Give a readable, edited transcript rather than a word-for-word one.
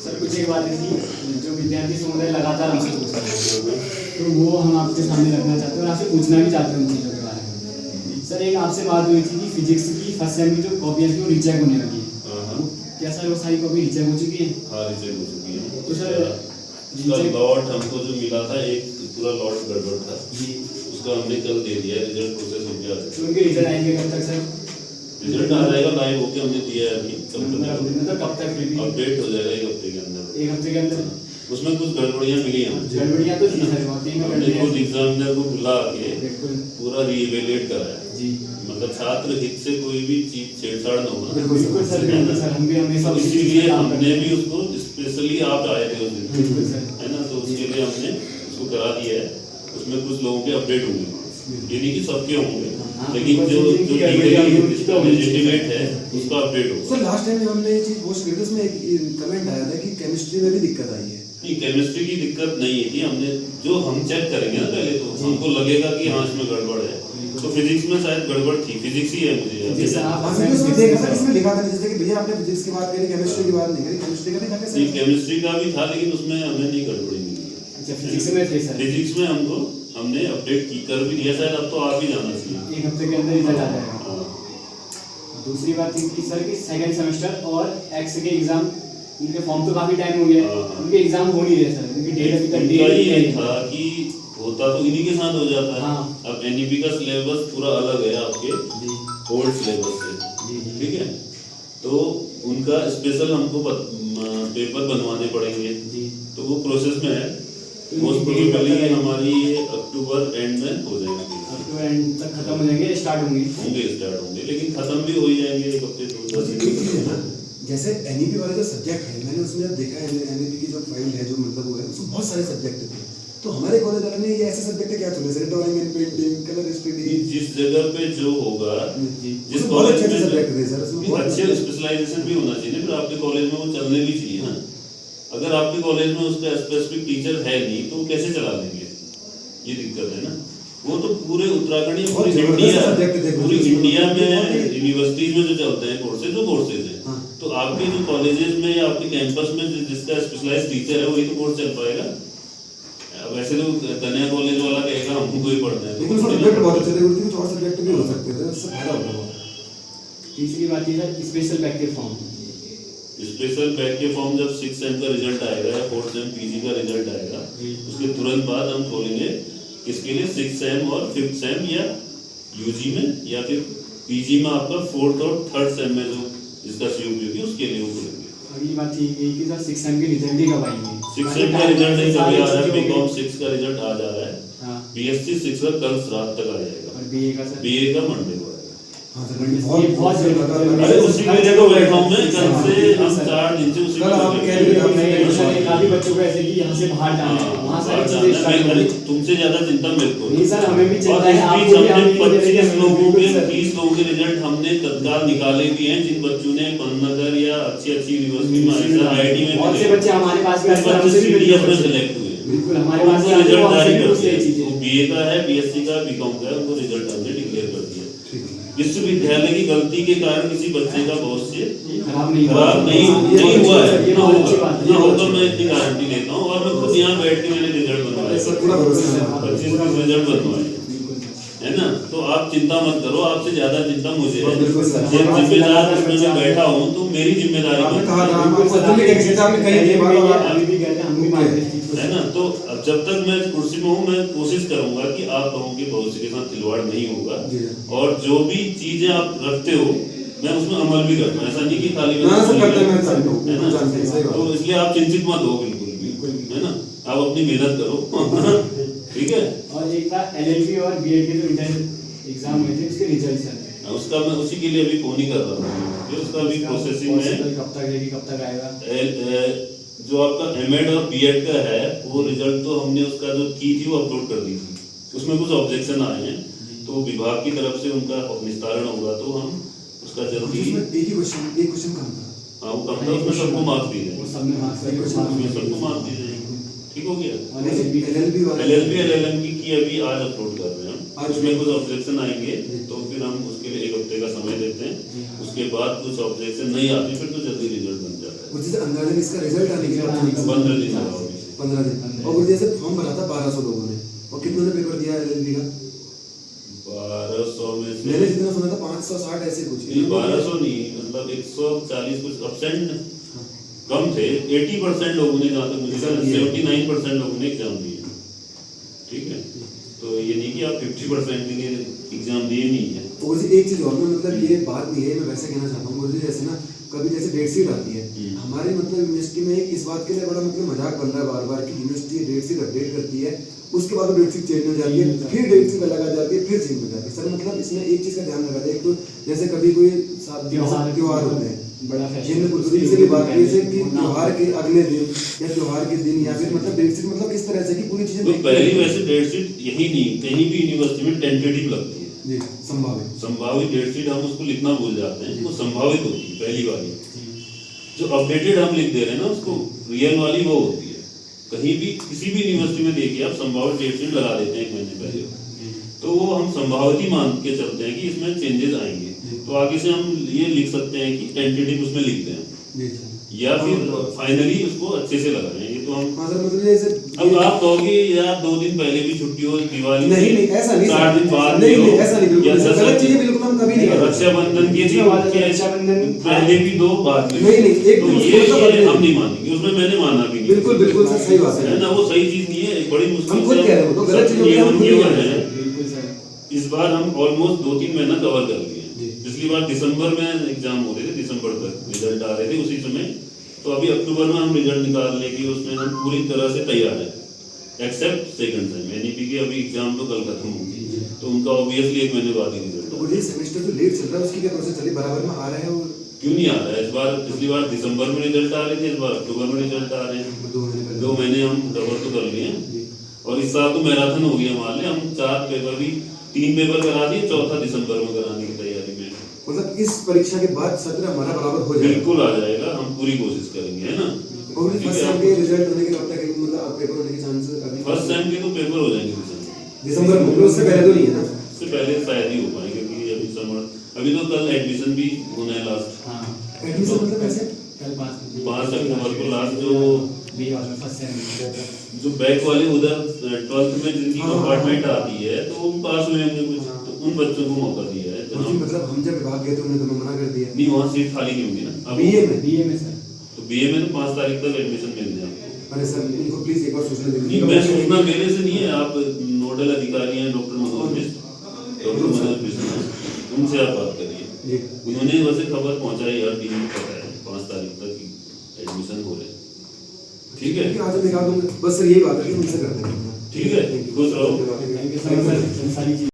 Sir कुछ एक बात है कि जो विद्यार्थी समुदाय लगातार हमसे पूछ रहे हैं तो वो हम आपके सामने रखना चाहते हैं और आपसे पूछना भी चाहते हैं उन चीज़ों के बारे में। सर एक आपसे बात हुई थी कि फिजिक्स की फर्स्ट सेम की जो कॉपियाँ थी वो रिचेक होने लगी है, क्या सर वो सारी कॉपी रिचेक हो चुकी है? हाँ रिचेक हो चुकी है। तो सर उसका लॉट हमको जो मिला था एक पूरा लॉट गड़बड़ था जी, उसका हमने कल दे दिया, रिजल्ट प्रोसेस हो गया। तो उनके रिजल्ट आएंगे कब तक सर? रिजल्ट आ जाएगा, लाइव होके हमने दिया है अभी, मतलब कब तक अपडेट हो जाएगा एक हफ्ते के अंदर। एक हफ्ते के अंदर? उसमें कुछ गड़बड़ियाँ मिली हैं, गड़बड़ियाँ तो थी सर, हमने खुद एग्जामिनर को बुला के बिल्कुल पूरा रीइवेल्युएट कराया जी, मतलब छात्र हित से कोई भी चीज छेड़छाड़ न होना। बिल्कुल सर हम भी हमेशा इसीलिए हमने भी उसको स्पेशली आप आए थे उस दिन, बिल्कुल सर, है ना, तो उसके लिए हमने उसको करा दिया है। उसमें कुछ लोगों के अपडेट होंगे, ये नहीं कि सबके होंगे, लेकिन जो लेजिटिमेट है उसका अपडेट होगा। सर लास्ट टाइम जब हमने ये चीज पोस्ट की थी उसमें एक कमेंट आया था कि केमिस्ट्री में भी दिक्कत आई है। नहीं, केमिस्ट्री की दिक्कत नहीं थी, हमने जो हम चेक करेंगे ना पहले तो हमको लगेगा कि हाँ इसमें गड़बड़ है, तो फिजिक्स में शायद गड़बड़ थी, फिजिक्स ही है मुझे। इसमें देखा था, इसमें लिखा था जैसे कि भैया आपने फिजिक्स की बात करी, केमिस्ट्री की बात नहीं करी, केमिस्ट्री का नहीं था नहीं, केमिस्ट्री का भी था लेकिन उसमें हमें नहीं गड़बड़ी मिली। अच्छा फिजिक्स में थे सर? फिजिक्स में हमने अपडेट की कर भी दिया, शायद अब तो आप ही जाना चाहिए, एक हफ्ते के अंदर रिजल्ट आ जाएगा। हाँ। दूसरी बात थी कि सर कि सेकंड सेमेस्टर और एक्स के एग्जाम उनके फॉर्म तो काफी टाइम हो गया, उनके एग्जाम हो नहीं रहे सर, उनकी डेट अभी तक उनका डेट ये था कि होता तो इन्हीं के साथ हो जाता है। हाँ। अब एनईपी का सिलेबस पूरा अलग है आपके ओल्ड सिलेबस से, ठीक है, तो उनका स्पेशल हमको पेपर बनवाने पड़ेंगे, तो वो प्रोसेस में है। मोस्ट प्रोबेबली हमारी ये अक्टूबर एंड में हो जाएगी, अक्टूबर एंड तक खत्म हो जाएंगे, स्टार्ट होंगे, लेकिन खत्म भी हो ही जाएंगे एक हफ्ते 2 दिन। जैसे एनईपी वाले जो सब्जेक्ट है, मैंने उसमें जब देखा है एनईपी की जो फाइल है जो मतलब वो है उसमें बहुत सारे सब्जेक्ट थे, तो हमारे कॉलेज वाले ने ये ऐसे सब्जेक्ट क्या चुने sir? Drawing and painting, colour study, जिस जगह पे जो होगा, जिस बहुत कॉलेज अच्छे में सब्जेक्ट थे सर, उसमें बहुत अच्छे स्पेशलाइजेशन भी होना चाहिए, फिर आपके कॉलेज में वो चलने भी चाहिए ना। अगर आपके कॉलेज में उसका स्पेसिफिक टीचर है नहीं तो कैसे चला लेंगे, ये दिक्कत है ना। वो तो पूरे उत्तराखंड या पूरी इंडिया में यूनिवर्सिटीज में जो चलते हैं कोर्सेज हैं, तो आपके जो कॉलेजेस में या आपके कैंपस में जिसका स्पेशलाइज्ड टीचर है वही तो कोर्स चल पाएगा। वैसे तो कन्या कॉलेज वाला कहेगा हमको ही पढ़ना है, लेकिन सब्जेक्ट बहुत अच्छे थे, कुछ और सब्जेक्ट भी हो सकते थे, उससे फायदा होता है। तीसरी बात ये सर स्पेशल बैक के फॉर्म, स्पेशल बैक के फॉर्म जब 6th सेम का रिजल्ट आएगा या 4th सेम पीजी का रिजल्ट आएगा, उसके तुरंत बाद हम खोलेंगे किसके लिए 6th सेम और 5th सेम, या यूजी में या फिर पीजी में आपका 4th और 3rd सेम में जो जिसका सीयूपी होगी उसके लिए वो खोलेंगे। अगली बात ये कि सर 6th सेम के रिजल्ट ही कब आएंगे? 6th सेम का रिजल्ट नहीं कभी आ रहा है, बीकॉम 6 का रिजल्ट आ जा रहा है, हाँ, बीएससी 6 का कल रात तक आ जाएगा, और बीए का सर? बीए का मंडे को आएगा। हाँ सर, बहुत जरूरी अरे उसी की जगह बैठा हूं मैं, कल से हम 4 दिन से उसी कल आप कह रहे थे काफी बच्चों को ऐसे कि यहाँ से बाहर जाना है, वहाँ सारी चीजें स्टार्ट अरे तुमसे ज्यादा चिंता मेरे को नहीं सर, हमें भी चिंता है, और आपको भी, हमने हमें भी 25 लोगों के सर। 30 लोगों के रिजल्ट हमने तत्काल निकाले भी हैं, जिन बच्चों ने पन्नगर या अच्छी यूनिवर्सिटी में आईआईटी में बहुत से बच्चे हमारे पास भी सीडीएस में सेलेक्ट हुए, बिल्कुल हमारे पास भी रिजल्ट जारी कर बहुत दिया। चीजें, वो बीए का है, बीएससी का, बीकॉम का है, उनको रिजल्ट हमने डिक्लेयर कर दिया। विश्वविद्यालय की गलती के कारण किसी बच्चे का भविष्य खराब नहीं हुआ है, ये बहुत अच्छी बात है, ना होगा, मैं इतनी गारंटी लेता हूँ। और मैं खुद यहाँ बैठ के मैंने रिजल्ट बनवाया, 25 रिजल्ट बनवाए, है ना। तो आप चिंता मत करो, आपसे ज्यादा चिंता मुझे है, जिम्मेदार उसमें मैं बैठा हूँ तो मेरी जिम्मेदारी है ना। तो अब जब तक मैं कुर्सी में हूँ मैं कोशिश करूंगा कि आप लोगों के भविष्य के साथ खिलवाड़ नहीं होगा, और जो भी चीजें आप रखते हो मैं उसमें अमल भी करता हूँ, ऐसा नहीं कि खाली है ना। तो इसलिए आप चिंतित मत हो बिल्कुल भी, है ना, आप अपनी मेहनत करो ठीक है। और एक था एलएलबी और बीएड के जो इंटर एग्जाम हुए थे उसके रिजल्ट सर, उसका मैं उसी के लिए अभी फोन ही कर रहा हूँ, उसका भी प्रोसेसिंग में, कब तक आएगा? जो आपका एमएड और बीएड का है वो रिजल्ट तो हमने उसका जो की थी वो अपलोड कर दी थी, उसमें कुछ ऑब्जेक्शन आए हैं तो विभाग की तरफ से उनका निस्तारण होगा, तो हम उसका जल्दी एक क्वेश्चन कम था, हाँ वो कम था, उसमें सबको मार्क्स दिए जाएंगे, सबको मार्क्स दिए जाएंगे, ठीक हो गया। एलएलबी एलएलएम की अभी आज अपलोड कर रहे हैं हम, उसमें कुछ ऑब्जेक्शन आएंगे तो फिर हम उसके लिए 1 हफ्ते का समय देते हैं, उसके बाद कुछ ऑब्जेक्शन नहीं आते फिर तो जल्दी रिजल्ट बन जाता है। और जैसे अंदाजन इसका रिजल्ट आने के रिजल्ट बाद आने के बाद 15 दिन लगा अभी से। 15 दिन। और जैसे फॉर्म भरा था 1200 लोगों ने, और कितनों ने पेपर दिया एलएलबी का? 1200 में से मैंने जितना सुना था 560 ऐसे कुछ। नहीं, 1200 नहीं, मतलब 140 कुछ absent कम थे। 80% लोगों ने, जहाँ तक मुझे लगा 79% लोगों ने एग्जाम दिए। ठीक है, तो ये नहीं कि आप 50% के लिए एग्जाम दिए नहीं है। और जैसे एक चीज और मैं मतलब ये बात नहीं है, मैं वैसे कहना चाहता हूँ, मुझे जैसे ना कभी जैसे डेट शीट आती है हमारी मतलब यूनिवर्सिटी में, एक इस बात के लिए बड़ा मतलब मजाक बन रहा है बार बार कि यूनिवर्सिटी डेट शीट अपडेट करती है, उसके बाद डेट शीट चेंज हो जाती है, फिर डेट शीट अलग आ जाती है, फिर चेंज हो जाती है। सर मतलब इसमें एक चीज का ध्यान रखा जाए, एक तो जैसे कभी कोई त्योहार होते हैं, बड़ा जिन बुजुर्ग से भी बात की है कि त्योहार के अगले दिन या त्योहार के दिन या फिर मतलब डेट शीट मतलब किस तरह से कि पूरी चीजें तो पहली वैसे डेट शीट यही नहीं, कहीं भी यूनिवर्सिटी में टेंटेटिव लगती है जी, संभावित संभावित डेट शीट, हम उसको लिखना भूल जाते हैं, वो संभावित होती है पहली वाली। जो अपडेटेड हम लिख दे रहे हैं ना, उसको रियल वाली वो होती है। कहीं भी किसी भी यूनिवर्सिटी में देखिए आप, संभावित डेट शीट लगा देते हैं 1 महीने पहले, तो वो हम संभावित ही मान के चलते हैं कि इसमें चेंजेस आएंगे, तो आगे से हम ये लिख सकते हैं कि टेंटेटिव उसमें लिख दें जी या फिर फाइनली उसको अच्छे से लगा रहे हैं। ये तो हम हाँ सर मतलब जैसे अब आप कहोगे यार 2 दिन पहले भी छुट्टी हो, दिवाली नहीं नहीं ऐसा नहीं 4 दिन बाद नहीं हो, नहीं ऐसा नहीं, बिल्कुल या नहीं, गलत चीजें बिल्कुल हम कभी नहीं करते। रक्षाबंधन के दिन रक्षाबंधन पहले भी 2 बाद में नहीं, नहीं, एक तो दिन ये उसको तो हम नहीं मानेंगे, उसमें मैंने माना भी नहीं। बिल्कुल बिल्कुल सर सही बात है है ना, वो सही चीज नहीं है, एक बड़ी मुश्किल हम खुद से कह रहे हैं, वो तो गलत चीजों के हम खुद ही कह रहे हैं। बिल्कुल सर। इस बार हम ऑलमोस्ट 2-3 महीना कवर कर लिए जी। हैं। पिछली बार दिसंबर में एग्जाम हो रहे थे, दिसंबर तक रिजल्ट आ रहे थे उसी समय, तो अभी अक्टूबर में हम रिजल्ट निकालने की उसमें हम पूरी तरह से तैयार हैं, एक्सेप्ट सेकंड सेम एनईपी के अभी एग्जाम तो कल खत्म होंगे, तो उनका ऑब्वियसली 1 महीने बाद ही रिजल्ट तो ये सेमेस्टर जो लेट चल रहा है उसकी क्या प्रोसेस चली, बराबर में आ रहा है? और क्यों नहीं आ रहा है इस बार? पिछली बार दिसंबर में रिजल्ट आ रहे थे, इस बार अक्टूबर में रिजल्ट आ रहे हैं। 2 महीने पहले 2 महीने हम कवर तो कर लिए हैं, जी। और इस साल तो मैराथन हो गया हमारे लिए। हम 4 पेपर भी 3 पेपर करा दिए, चौथा दिसंबर में कराने की तैयारी में। मतलब इस परीक्षा के बाद सत्र हमारा बराबर हो जाएगा? बिल्कुल आ जाएगा, हम पूरी कोशिश करेंगे, है ना। और फर्स्ट सेम के रिजल्ट होने के कब तक मतलब अब पेपर होने के चांसेस अभी? फर्स्ट सेम के तो पेपर हो जाएंगे दिसंबर में, उससे पहले तो नहीं है ना? उससे पहले शायद ही हो पाएंगे, क्योंकि अभी समर, अभी तो कल एडमिशन भी होना है लास्ट। हाँ एडमिशन मतलब कैसे? कल 5 अक्टूबर को लास्ट जो बी वाला फर्स्ट सेम जो बैक वाले उधर 12th में जिनकी हाँ, कंपार्टमेंट हाँ। आती है, तो वो पास हुए होंगे कुछ, तो उन बच्चों को मौका दिया है। और जी मतलब हम जब विभाग गए थे उन्होंने तो मना कर दिया। नहीं, वहाँ सीट खाली नहीं होगी ना अब। बीए में सर। तो बीए में तो 5 तारीख तक एडमिशन मिल जाए आपको। अरे सर इनको प्लीज एक बार सोचने नहीं, दीजिए। मैं सोचना मेरे से नहीं है, आप नोडल अधिकारी हैं डॉक्टर मनोज मिश्र, उनसे आप बात करिए। जी। उन्होंने वैसे खबर पहुंचाई यार, डीन को पता है 5 तारीख तक एडमिशन हो रहे हैं। ठीक है, आज मैं निकाल दूंगा, बस सर यही बात है कि उनसे कर देंगे। ठीक है, खुश रहो। थैंक यू सर, सारी चीज़